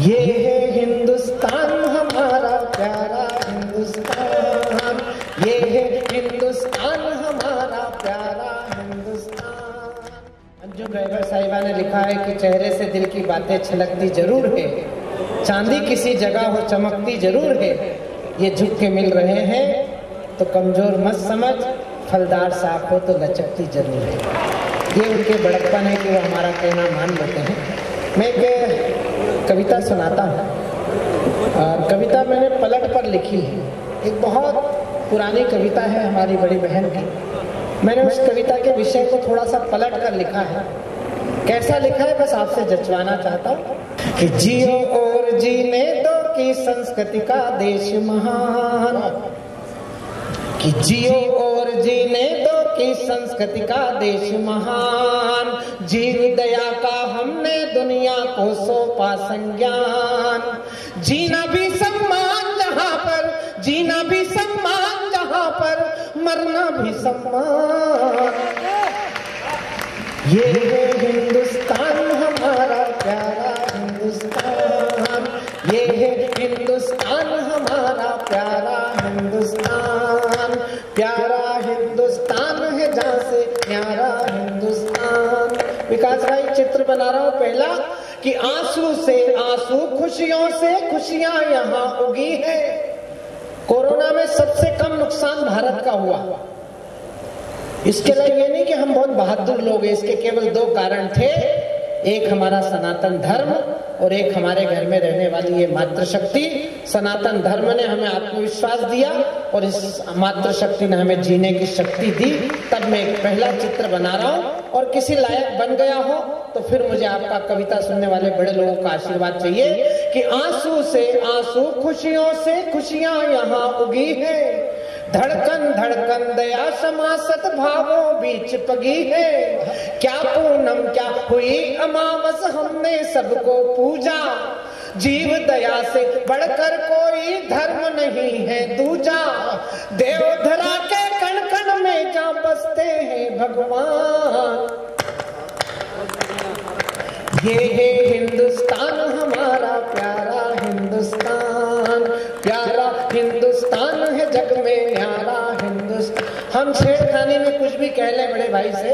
ये है हिंदुस्तान हमारा प्यारा हिंदुस्तान, ये है हिंदुस्तान हमारा प्यारा हिंदुस्तान। अंजुम ड्राइवर साहिबा ने लिखा है कि चेहरे से दिल की बातें छलकती जरूर है, चांदी किसी जगह हो चमकती जरूर है, ये झुक के मिल रहे हैं तो कमजोर मत समझ, फलदार साफ हो तो लचकती जरूर है। ये उनके बड़प्पन है कि वो हमारा कहना मान लेते हैं। मैं एक कविता सुनाता हूँ। कविता मैंने पलट पर लिखी है, एक बहुत पुरानी कविता है हमारी बड़ी बहन की। मैंने उस कविता के विषय को थोड़ा सा पलट कर लिखा है। कैसा लिखा है बस आपसे जचवाना चाहता हूँ कि जियो और जीने दो की संस्कृति का देश महान, कि जियो और जीने दो की संस्कृति का देश महान, जीव दया का हमने दुनिया को सौंपा संज्ञान, जीना भी सम्मान जहाँ पर, जीना भी सम्मान जहाँ पर, मरना भी सम्मान। ये है हिंदुस्तान हमारा प्यारा हिंदुस्तान, ये है हिंदुस्तान हमारा प्यारा हिंदुस्तान, प्यारा हिंदुस्तान है जहाँ से प्यारा हिंदुस्तान। विकास भाई चित्र बना रहा हूँ पहला कि आंसू से आंसू, खुशियों से खुशियां यहाँ उगी है। कोरोना में सबसे कम नुकसान भारत का हुआ। इसके लिए ये नहीं कि हम बहुत बहादुर लोग हैं, इसके केवल दो कारण थे, एक हमारा सनातन धर्म और एक हमारे घर में रहने वाली ये मातृशक्ति। सनातन धर्म ने हमें आत्मविश्वास दिया और इस मातृशक्ति ने हमें जीने की शक्ति दी। तब मैं एक पहला चित्र बना रहा हूँ और किसी लायक बन गया हो तो फिर मुझे आपका कविता सुनने वाले बड़े लोगों का आशीर्वाद चाहिए कि आंसू से आंसू, खुशियों से खुशियां यहाँ उगी है, धड़कन धड़कन दया क्षमा सद्भावों बीच पगी है, क्या पूनम क्या हुई अमावस हमने सबको पूजा, जीव दया से बढ़कर कोई धर्म नहीं है दूजा, देवधरा के कण कण में जा बसते हैं भगवान। ये है हिंदुस्तान हमारा प्यारा हिंदुस्तान, प्यारा हिंदुस्तान है जग में न्यारा हिंदुस्तान। हम छेड़खानी में कुछ भी कह ले बड़े भाई से,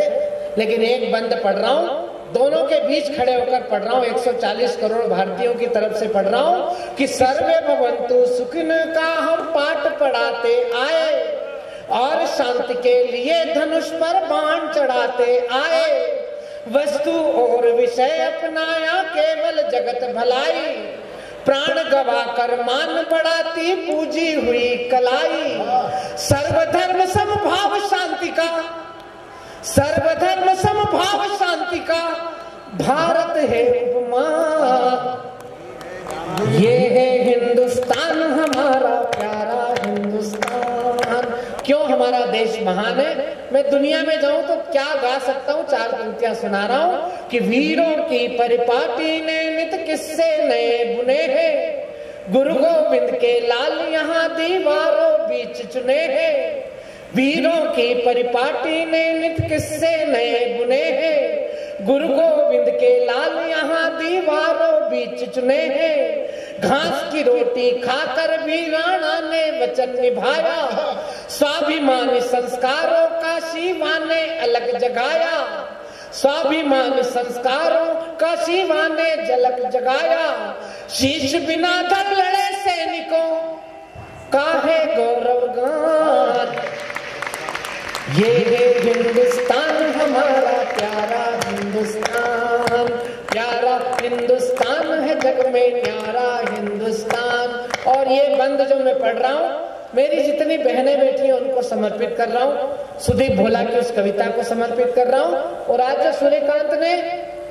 लेकिन एक बंद पढ़ रहा हूँ, दोनों के बीच खड़े होकर पढ़ रहा हूँ, 140 करोड़ भारतीयों की तरफ से पढ़ रहा हूँ कि सर्वे भवन्तु सुखिनः का हम पाठ पढ़ाते आए और शांति के लिए धनुष पर बाण चढ़ाते आए, वस्तु और विषय अपनाया केवल जगत भलाई, प्राण गवा कर मान बढ़ाती पूजी हुई कलाई, सर्वधर्म समभाव शांति का, सर्वधर्म समभाव शांति का भारत है उपमा। ये है हिंदुस्तान हमारा प्यारा हिंदुस्तान। क्यों हमारा देश महान है? मैं दुनिया में जाऊं तो क्या गा सकता हूँ, चार पंक्तियां सुना रहा हूँ कि वीरों की परिपाटी ने नित किस्से नए बुने हैं, गुरु गोविंद के लाल यहाँ दीवारों बीच चुने हैं, वीरों की परिपाटी ने नित किस्से नए बुने हैं, गुरु गोविंद के लाल यहाँ दीवारों बीच चुने हैं, घास की रोटी खाकर भी राणा ने वचन निभाया, स्वाभिमानी संस्कारों का शिवा ने अलग जगाया, स्वाभिमानी संस्कारों का शिवा ने झलक जगाया, शीश बिना धर लड़े सैनिकों का है गौरव गान। ये है हिंदुस्तान हमारा प्यारा हिंदुस्तान, प्यारा हिंदुस्तान है जग में न्यारा हिंदुस्तान। और ये बंद जो मैं पढ़ रहा हूँ मेरी जितनी बहनें बैठी हैं उनको समर्पित कर रहा हूँ, सुदीप भोला की उस कविता को समर्पित कर रहा हूँ, और आज जो सूर्यकांत ने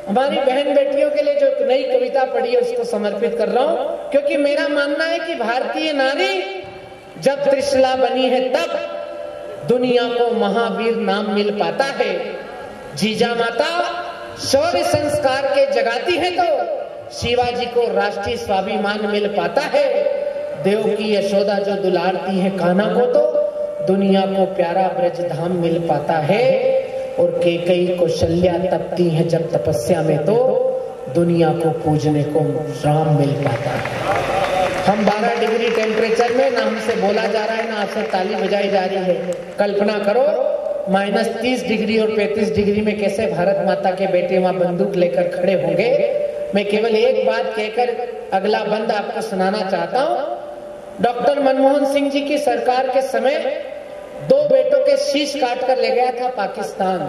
हमारी बहन बेटियों के लिए जो एक नई कविता पढ़ी है उसको समर्पित कर रहा हूँ, क्योंकि मेरा मानना है कि भारतीय नारी जब त्रिशला बनी है तब दुनिया को महावीर नाम मिल पाता है। जीजा माता शौर्य संस्कार के जगाती है तो शिवाजी को राष्ट्रीय स्वाभिमान मिल पाता है, देव की यशोदा जो दुलारती है कान्हा को तो दुनिया को प्यारा ब्रज धाम मिल पाता है, और कैकेयी कौशल्या तपती है जब तपस्या में तो दुनिया को पूजने को राम मिल पाता है। हम 12 डिग्री टेम्परेचर में, ना हमसे बोला जा रहा है ना आपसे ताली बजाई जा रही है। कल्पना करो -30 डिग्री और 35 डिग्री में कैसे भारत माता के बेटे वहां बंदूक लेकर खड़े होंगे। मैं केवल एक बात कहकर अगला बंद आपको सुनाना चाहता हूं। डॉक्टर मनमोहन सिंह जी की सरकार के समय 2 बेटों के शीश काट कर ले गया था पाकिस्तान।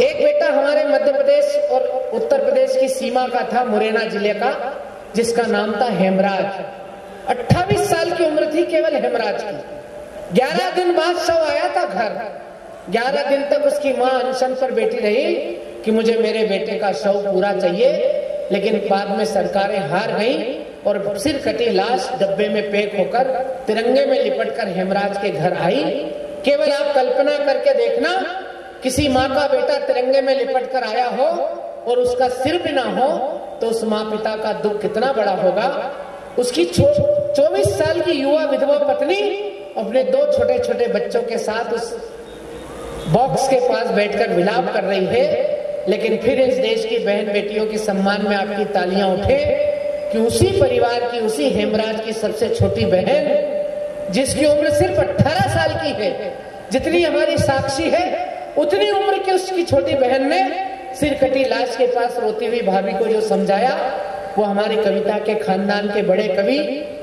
एक बेटा हमारे मध्य प्रदेश और उत्तर प्रदेश की सीमा का था, मुरैना जिले का, जिसका नाम था हेमराज। 28 साल की उम्र थी केवल हेमराज की। 11 दिन बाद शव आया था घर। 11 दिन तक उसकी मां अनशन पर बैठी रही कि मुझे मेरे बेटे का शव पूरा चाहिए, लेकिन बाद में सरकारें हार गईं और सिर कटी लाश डब्बे में पैक होकर तिरंगे में लिपटकर हेमराज के घर आई। केवल आप कल्पना करके देखना, किसी माँ का बेटा तिरंगे में लिपट कर आया हो और उसका सिर भी ना हो तो उस माँ पिता का दुख कितना बड़ा होगा। उसकी 24 साल की युवा विधवा पत्नी अपने 2 छोटे छोटे बच्चों के साथ उस बॉक्स के पास बैठकर विलाप कर रही है। लेकिन फिर इस देश की बहन बेटियों के सम्मान में आपकी तालियां उठे कि उसी परिवार की, उसी हेमराज की सबसे छोटी बहन, जिसकी उम्र सिर्फ 18 साल की है, जितनी हमारी साक्षी है उतनी उम्र की उसकी छोटी बहन ने सिर कटी लाश के पास रोती हुई भाभी को जो समझाया, वो हमारी कविता के खानदान के बड़े कवि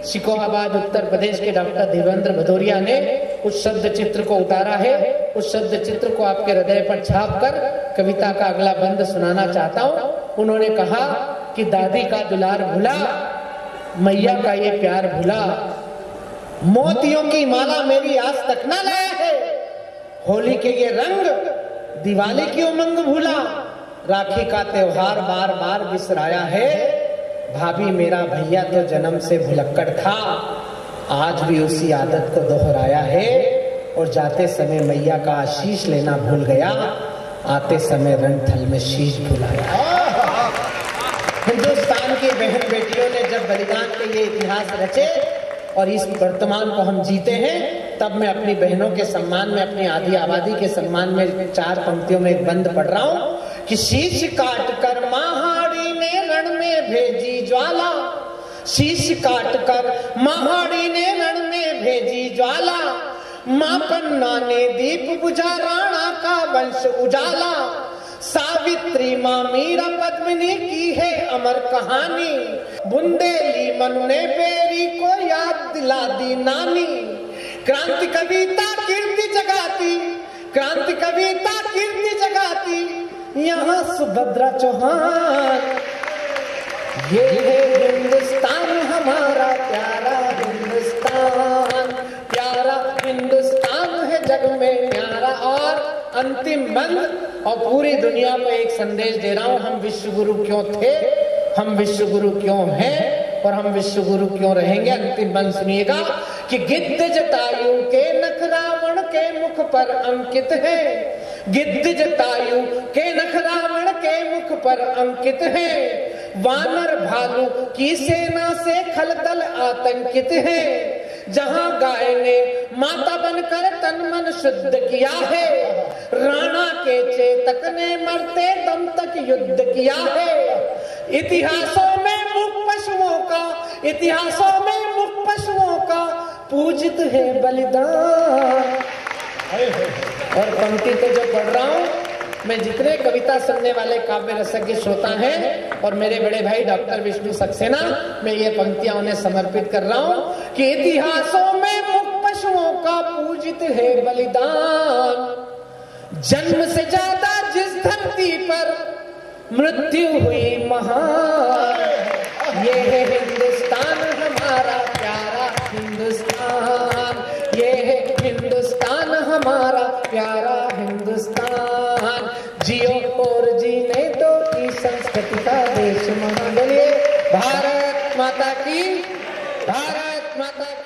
शिकोहाबाद उत्तर प्रदेश के डॉक्टर देवेंद्र भदौरिया ने उस शब्द चित्र को उतारा है। उस शब्द चित्र को आपके हृदय पर छाप कर कविता का अगला बंद सुनाना चाहता हूं। उन्होंने कहा कि दादी का दुलार भूला, मैया का ये प्यार भूला, मोतियों की माला मेरी आज तक ना लाया है, होली के ये रंग दिवाली की उमंग भूला, राखी का त्योहार बार बार बिसराया है, भाभी मेरा भैया तो जन्म से भुलक्कड़ था, आज भी उसी आदत को दोहराया है, और जाते समय मैया का आशीष लेना भूल गया, आते समय रणथल में शीश भुलाया। हिंदुस्तान की बहन बेटियों ने जब बलिदान के ये इतिहास रचे और इस वर्तमान को हम जीते हैं, तब मैं अपनी बहनों के सम्मान में, अपनी आधी आबादी के सम्मान में 4 पंक्तियों में एक बंद पढ़ रहा हूं कि शीश काट कर महाड़ी ने रण में भेजी ज्वाला, शीश काट कर महाड़ी ने रण में भेजी ज्वाला, मां पन्ना ने दीप बुझा राणा का वंश उजाला, सावित्री मां मीरा पद्मिनी की है अमर कहानी, बुंदेली मनु ने बेरी को याद दिला दी नानी, क्रांति कविता कीर्ति जगाती, क्रांति कविता कीर्ति जगाती, यहाँ सुभद्रा चौहान, ये है हिंदुस्तान हमारा प्यारा हिंदुस्तान, प्यारा हिंदुस्तान है जग में न्यारा। और अंतिम बंद, और पूरी दुनिया को एक संदेश दे रहा हूं, हम विश्व गुरु क्यों थे, हम विश्व गुरु क्यों हैं और हम विश्व गुरु क्यों रहेंगे। अंतिम बंद सुनिएगा कि गिद्ध जटायु के नख रावण के मुख पर अंकित है, गिद्ध जटायु के नख रावण के मुख पर अंकित है, वानर भालू की सेना से खलदल आतंकित है, जहां गाय ने माता बनकर तन मन शुद्ध किया है, राणा के चेतक ने मरते दम तक युद्ध किया है, इतिहासों में मुख पशुओं का, इतिहासों में मुख पशुओं का पूजित है बलिदान। और पंक्ति तो जो पढ़ रहा हूं मैं, जितने कविता सुनने वाले काव्य रसज्ञ श्रोता हैं और मेरे बड़े भाई डॉक्टर विष्णु सक्सेना, मैं ये पंक्तियां उन्हें समर्पित कर रहा हूं कि इतिहासों में मुख पशुओं का पूजित है बलिदान, जन्म से ज्यादा जिस धरती पर मृत्यु हुई महान, ये है हिंदुस्तान हमारा प्यारा हिंदुस्तान, ये है हिंदुस्तान हमारा प्यारा हिंदुस्तान, जियो और जीने दो की संस्कृति का देश महान। बोलिए भारत माता की, भारत माता की।